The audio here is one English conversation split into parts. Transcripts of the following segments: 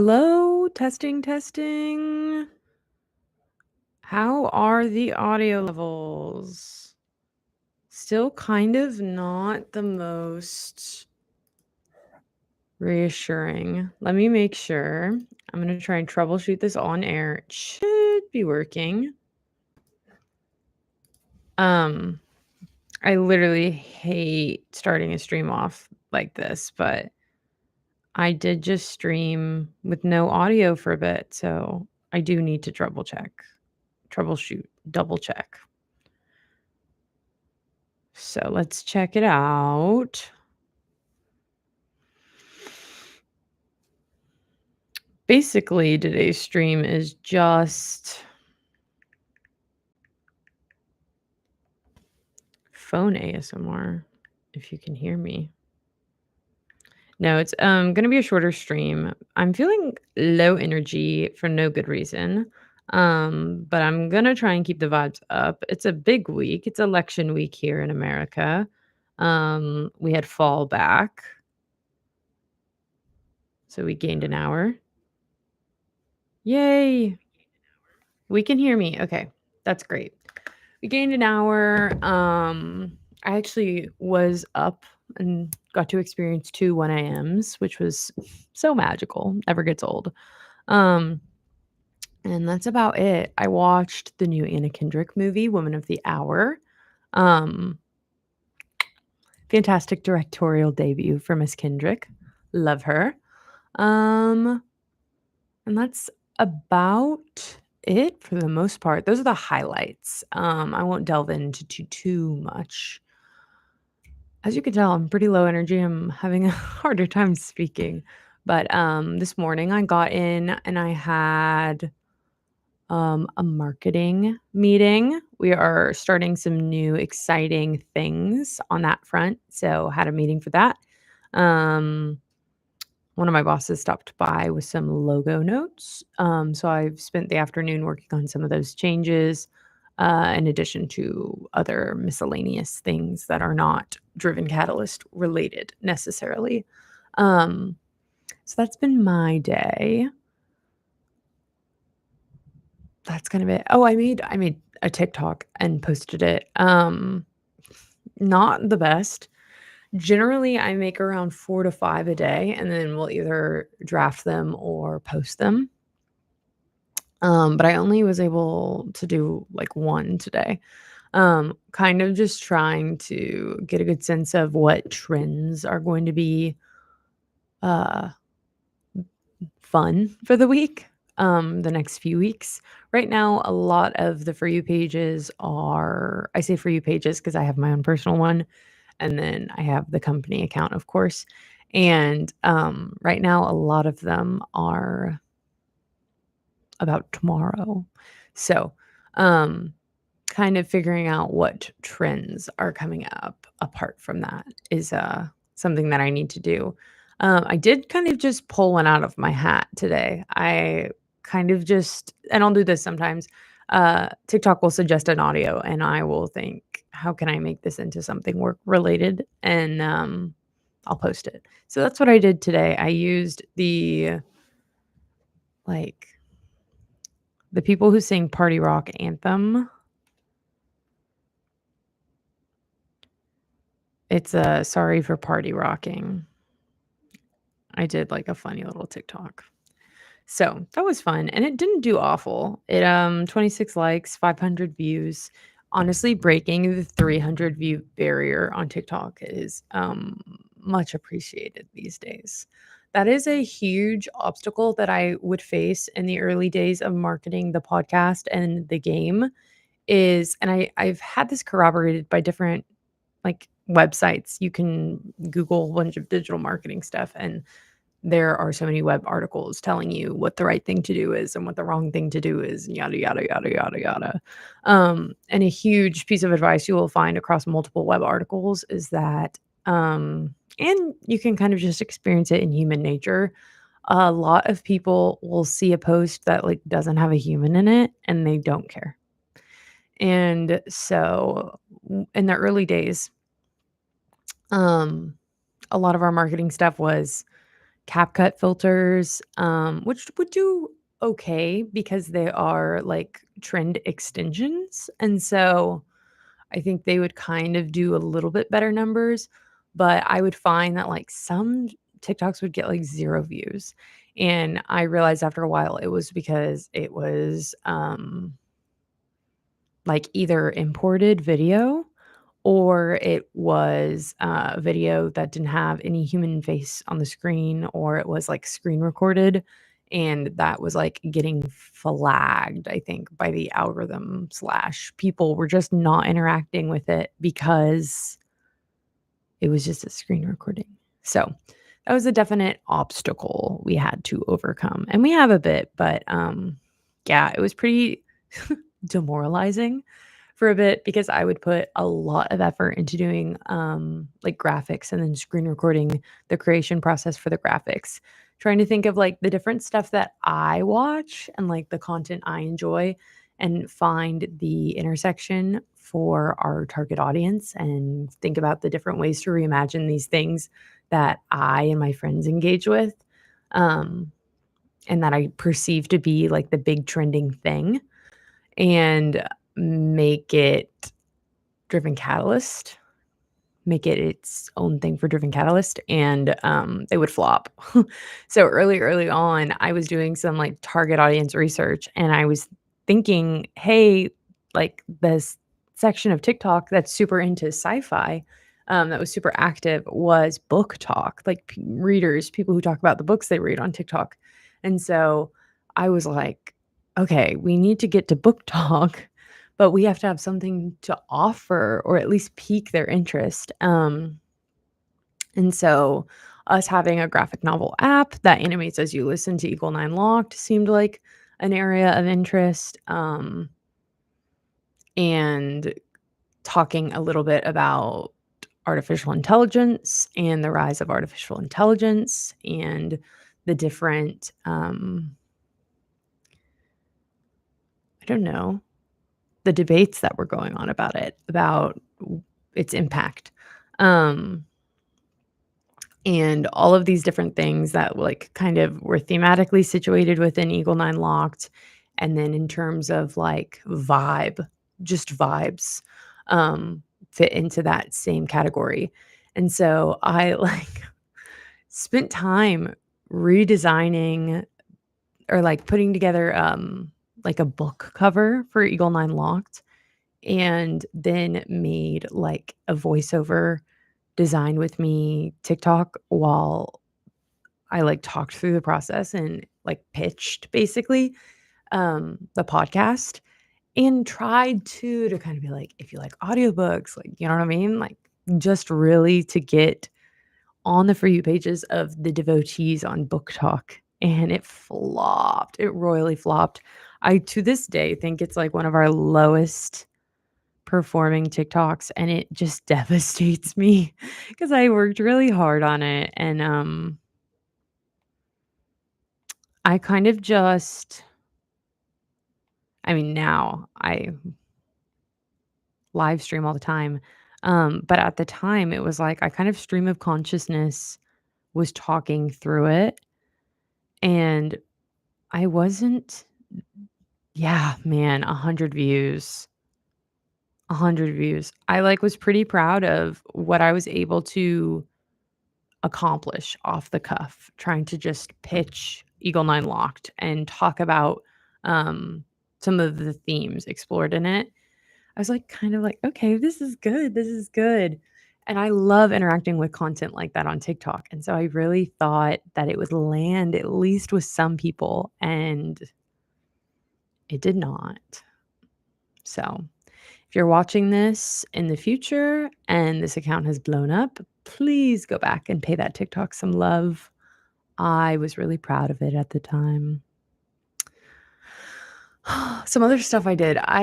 Hello, testing, testing. How are the audio levels? Still kind of not the most reassuring. Let me make sure. I'm going to try and troubleshoot this on air. It should be working. Um, I literally hate starting a stream off like this, but I did just stream with no audio for a bit, so I do need to troubleshoot, double check. So let's check it out. Basically, today's stream is just phone ASMR, if you can hear me. No, it's gonna be a shorter stream. I'm feeling low energy for no good reason. But I'm gonna try and keep the vibes up. It's a big week. It's election week here in America. We had fall back, so we gained an hour. Yay! We can hear me. Okay, that's great. We gained an hour. I actually was up and got to experience 2 1 a.m.s, which was so magical. Never gets old. Um, and that's about it. I watched the new Anna Kendrick movie, Woman of the Hour. Um, Fantastic directorial debut for Miss Kendrick. Love her. Um, and that's about it for the most part. Those are the highlights. I won't delve into too much. As you can tell, I'm pretty low energy. I'm having a harder time speaking. But this morning I got in and I had a marketing meeting. We are starting some new exciting things on that front. So had a meeting for that. Um, One of my bosses stopped by with some logo notes. So I've spent the afternoon working on some of those changes, in addition to other miscellaneous things that are not Driven Catalyst related necessarily. Um, so that's been my day. That's kind of it. Oh, I made a TikTok and posted it. Not the best. Generally, I make around 4 to 5 a day, and then we'll either draft them or post them. But I only was able to do, like, 1 today. Kind of just trying to get a good sense of what trends are going to be, uh, fun for the week, the next few weeks. Right now, a lot of the For You pages are I say For You pages because I have my own personal one, and then I have the company account, of course. And right now, a lot of them are about tomorrow. So, um, kind of figuring out what trends are coming up apart from that is something that I need to do. I did kind of just pull one out of my hat today. I kind of just, and I'll do this sometimes. TikTok will suggest an audio, and I will think, how can I make this into something work related? And I'll post it. So that's what I did today. I used like the people who sing Party Rock Anthem. It's a Sorry for Party Rocking. I did like a funny little TikTok. So that was fun and it didn't do awful. It 26 likes, 500 views. Honestly, breaking the 300 view barrier on TikTok is much appreciated these days. That is a huge obstacle that I would face in the early days of marketing the podcast and the game is and I've had this corroborated by different like websites. You can Google a bunch of digital marketing stuff and there are so many web articles telling you what the right thing to do is and what the wrong thing to do is, and yada, yada, yada, yada, yada. And a huge piece of advice you will find across multiple web articles is that, and you can kind of just experience it in human nature. A lot of people will see a post that like doesn't have a human in it and they don't care. And so in the early days, um, a lot of our marketing stuff was CapCut filters, which would do okay because they are like trend extensions. And so I think they would kind of do a little bit better numbers, but I would find that like some TikToks would get like 0 views. And I realized after a while it was because it was like either imported video or it was a video that didn't have any human face on the screen, or it was like screen recorded, and that was like getting flagged, I think, by the algorithm slash people were just not interacting with it because it was just a screen recording. So that was a definite obstacle we had to overcome. And we have a bit, but yeah, it was pretty demoralizing for a bit because I would put a lot of effort into doing like graphics and then screen recording the creation process for the graphics. Trying to think of like the different stuff that I watch and like the content I enjoy and find the intersection for our target audience and think about the different ways to reimagine these things that I and my friends engage with, um, and that I perceive to be like the big trending thing, and make it Driven Catalyst, make it its own thing for Driven Catalyst, and they would flop. So early on, I was doing some like target audience research, and I was thinking, hey, like this section of TikTok that's super into sci-fi, that was super active was book talk, like readers, people who talk about the books they read on TikTok. And so I was like, okay, we need to get to book talk, but we have to have something to offer or at least pique their interest. And so us having a graphic novel app that animates as you listen to Eagle 9 Locked seemed like an area of interest. And talking a little bit about artificial intelligence and the rise of artificial intelligence and the different, I don't know, the debates that were going on about it, about its impact. Um, and all of these different things that like kind of were thematically situated within Eagle 9 Locked. And then in terms of like vibe, just vibes, fit into that same category. And so I like spent time redesigning or like putting together like a book cover for Eagle 9 Locked, and then made like a voiceover design with me TikTok while I like talked through the process and like pitched basically the podcast, and tried to kind of be like, if you like audiobooks, like, you know what I mean? Like just really to get on the For You pages of the devotees on Book Talk. And it flopped. It royally flopped. I, to this day, think it's like one of our lowest performing TikToks, and it just devastates me because I worked really hard on it. And I kind of just, I mean, now I live stream all the time. But at the time, it was like I kind of stream of consciousness was talking through it. And I wasn't, yeah, man, 100 views. 100 views. I like was pretty proud of what I was able to accomplish off the cuff, trying to just pitch Eagle 9 Locked and talk about some of the themes explored in it. I was like, kind of like, okay, this is good. This is good. And I love interacting with content like that on TikTok. And so I really thought that it would land at least with some people, and it did not. So if you're watching this in the future and this account has blown up, please go back and pay that TikTok some love. I was really proud of it at the time. Some other stuff I did. I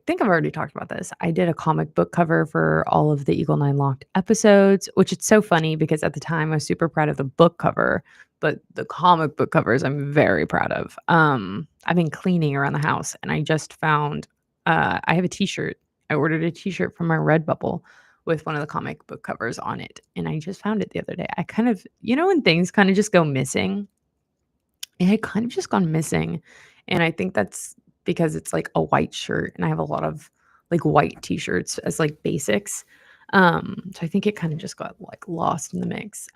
think I've already talked about this. I did a comic book cover for all of the Eagle 9 Locked episodes, which it's so funny because at the time I was super proud of the book cover, but the comic book covers I'm very proud of. I've been cleaning around the house and I just found I have a t-shirt. I ordered a t-shirt from my Redbubble with one of the comic book covers on it, and I just found it the other day. I kind of when things kinda just go missing? It had kind of just gone missing, and I think that's because it's, like, a white shirt, and I have a lot of, like, white T-shirts as, like, basics. So I think it kinda just got, like, lost in the mix.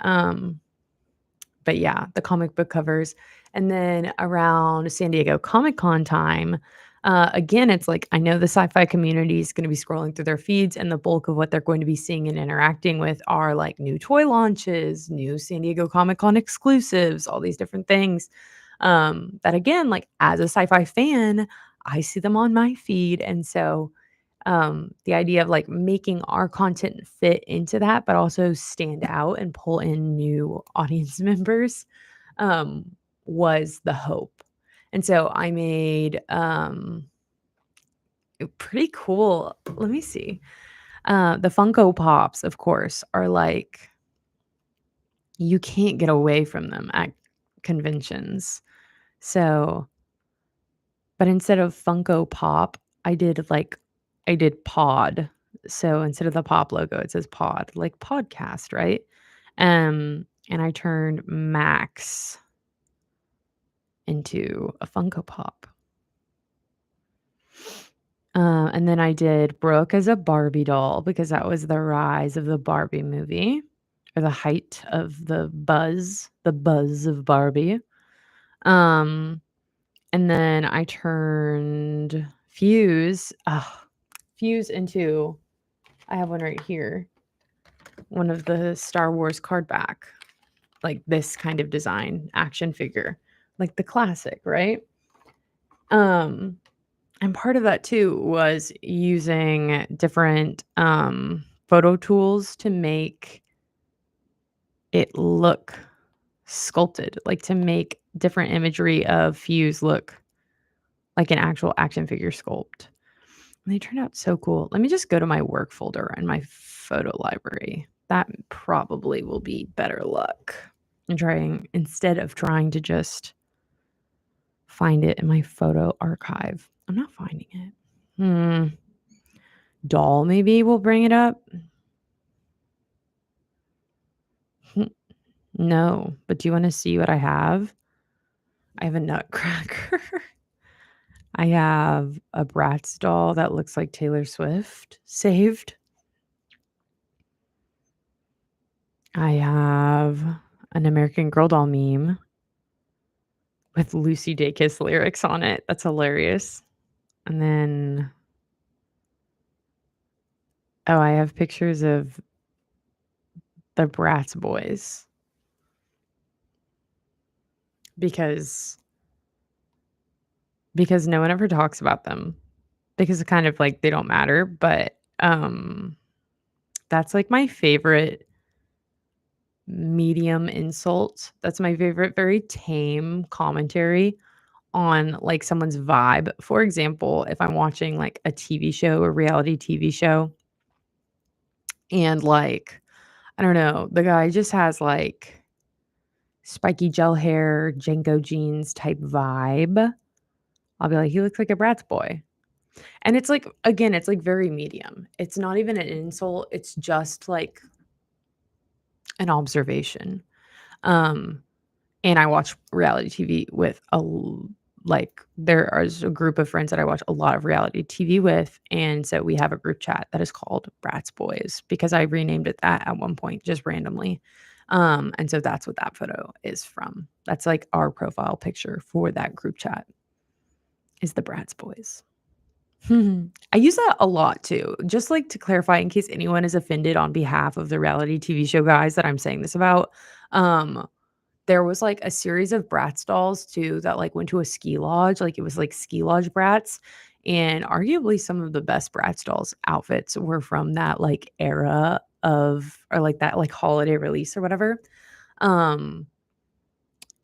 But yeah, the comic book covers. And then around San Diego Comic-Con time, again, it's like I know the sci-fi community is gonna be scrolling through their feeds, and the bulk of what they're going to be seeing and interacting with are, like, new toy launches, new San Diego Comic-Con exclusives, all these different things, that again, like, as a sci-fi fan, I see them on my feed, and so the idea of like making our content fit into that, but also stand out and pull in new audience members um, was the hope. And so I made pretty cool. Let me see. The Funko Pops, of course, are like you can't get away from them at conventions. So but instead of Funko Pop, I did Pod. So instead of the Pop logo, it says Pod, like podcast, right? And I turned Max into a Funko Pop. And then I did Brooke as a Barbie doll because that was the rise of the Barbie movie or the height of the buzz of Barbie. Um, And then I turned Fuse into I have one right here, one of the Star Wars card back, like this kind of design action figure, like the classic, right? Um, and part of that too was using different photo tools to make it look sculpted, like to make different imagery of Fuse look like an actual action figure sculpt. And they turned out so cool. Let me just go to my work folder and my photo library. That probably will be better luck. And trying instead of trying to just find it in my photo archive. I'm not finding it. Doll maybe will bring it up. No, but do you want to see what I have? I have a nutcracker. I have a Bratz doll that looks like Taylor Swift saved. I have an American Girl doll meme with Lucy Dacus lyrics on it. That's hilarious. And then I have pictures of the Bratz boys because no one ever talks about them because it's kind of like they don't matter, but that's like my favorite medium insult. That's my favorite very tame commentary on like someone's vibe. For example, if I'm watching like a TV show, a reality TV show, and like I don't know, the guy just has like spiky gel hair, Jenko jeans type vibe. I'll be like, he looks like a Bratz boy. And it's like, again, it's like very medium. It's not even an insult. It's just like an observation. Um, and I watch reality TV with like there is a group of friends that I watch a lot of reality TV with, and so we have a group chat that is called Bratz Boys because I renamed it that at one point just randomly. And so that's what that photo is from. That's like our profile picture for that group chat is the Bratz Boys. I use that a lot too, just like to clarify in case anyone is offended on behalf of the reality TV show guys that I'm saying this about. Um, there was, like, a series of Bratz dolls too that, like, went to a ski lodge, like, it was, like, ski lodge Bratz, and arguably some of the best Bratz dolls outfits were from that, like, era of or, like, that, like, holiday release or whatever. Um,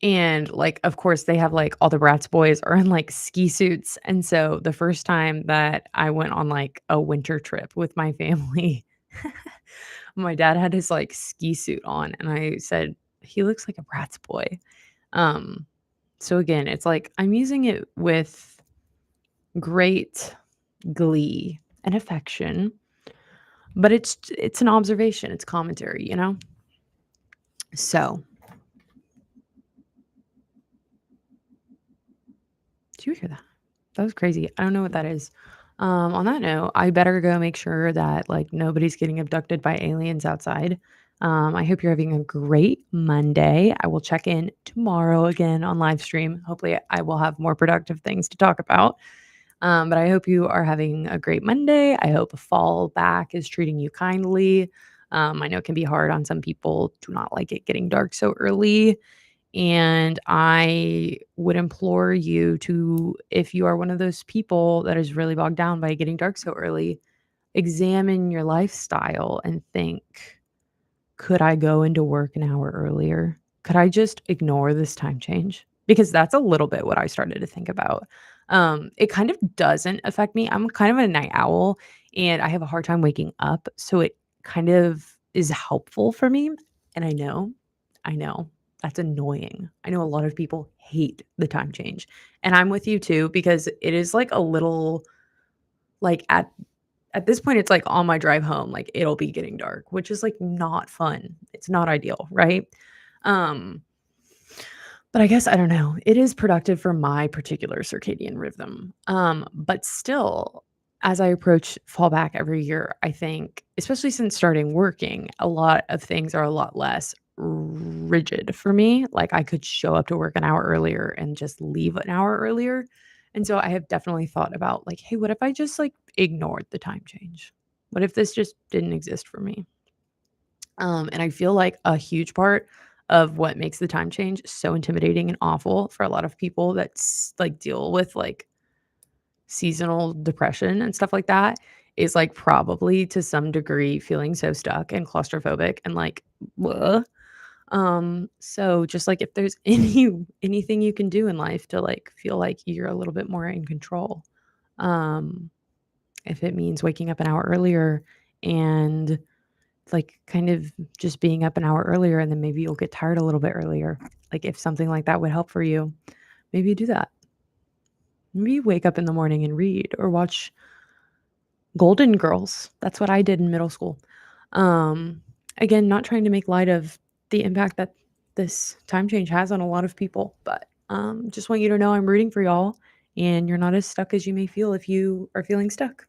and, like, of course, they have, like all the Bratz boys are in, like, ski suits, and so the first time that I went on, like, a winter trip with my family, my dad had his, like, ski suit on, and I said, "He looks like a Bratz boy." Um, so again, it's like I'm using it with great glee and affection. But it's an observation, it's commentary, you know? So, did you hear that? That was crazy. I don't know what that is. On that note, I better go make sure that, like, nobody's getting abducted by aliens outside. I hope you're having a great Monday. I will check in tomorrow again on live stream. Hopefully, I will have more productive things to talk about. But I hope you are having a great Monday. I hope fall back is treating you kindly. I know it can be hard on some people, do not like it getting dark so early. And I would implore you to, if you are one of those people that is really bogged down by getting dark so early, examine your lifestyle and think, could I go into work an hour earlier? Could I just ignore this time change? Because that's a little bit what I started to think about. It kind of doesn't affect me. I'm kind of a night owl and I have a hard time waking up. So it kind of is helpful for me. And I know that's annoying. I know a lot of people hate the time change. And I'm with you too, because it is like a little like at this point, it's like on my drive home, like it'll be getting dark, which is like not fun. It's not ideal, right? Um, but I guess I don't know. It is productive for my particular circadian rhythm. But still, as I approach fallback every year, I think, especially since starting working, a lot of things are a lot less rigid for me. Like I could show up to work an hour earlier and just leave an hour earlier. And so I have definitely thought about like, hey, what if I just like ignored the time change? What if this just didn't exist for me? And I feel like a huge part of what makes the time change so intimidating and awful for a lot of people that like deal with like seasonal depression and stuff like that is like probably to some degree feeling so stuck and claustrophobic and like bleh. So just like if there's anything you can do in life to like feel like you're a little bit more in control. Um, if it means waking up an hour earlier and like, kind of just being up an hour earlier, and then maybe you'll get tired a little bit earlier. Like, if something like that would help for you, maybe you do that. Maybe you wake up in the morning and read or watch Golden Girls. That's what I did in middle school. Um, Again, not trying to make light of the impact that this time change has on a lot of people, but, just want you to know I'm rooting for y'all, and you're not as stuck as you may feel if you are feeling stuck.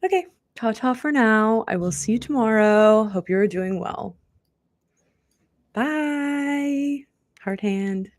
Okay, ta-ta for now. I will see you tomorrow. Hope you're doing well. Bye. Heart hand.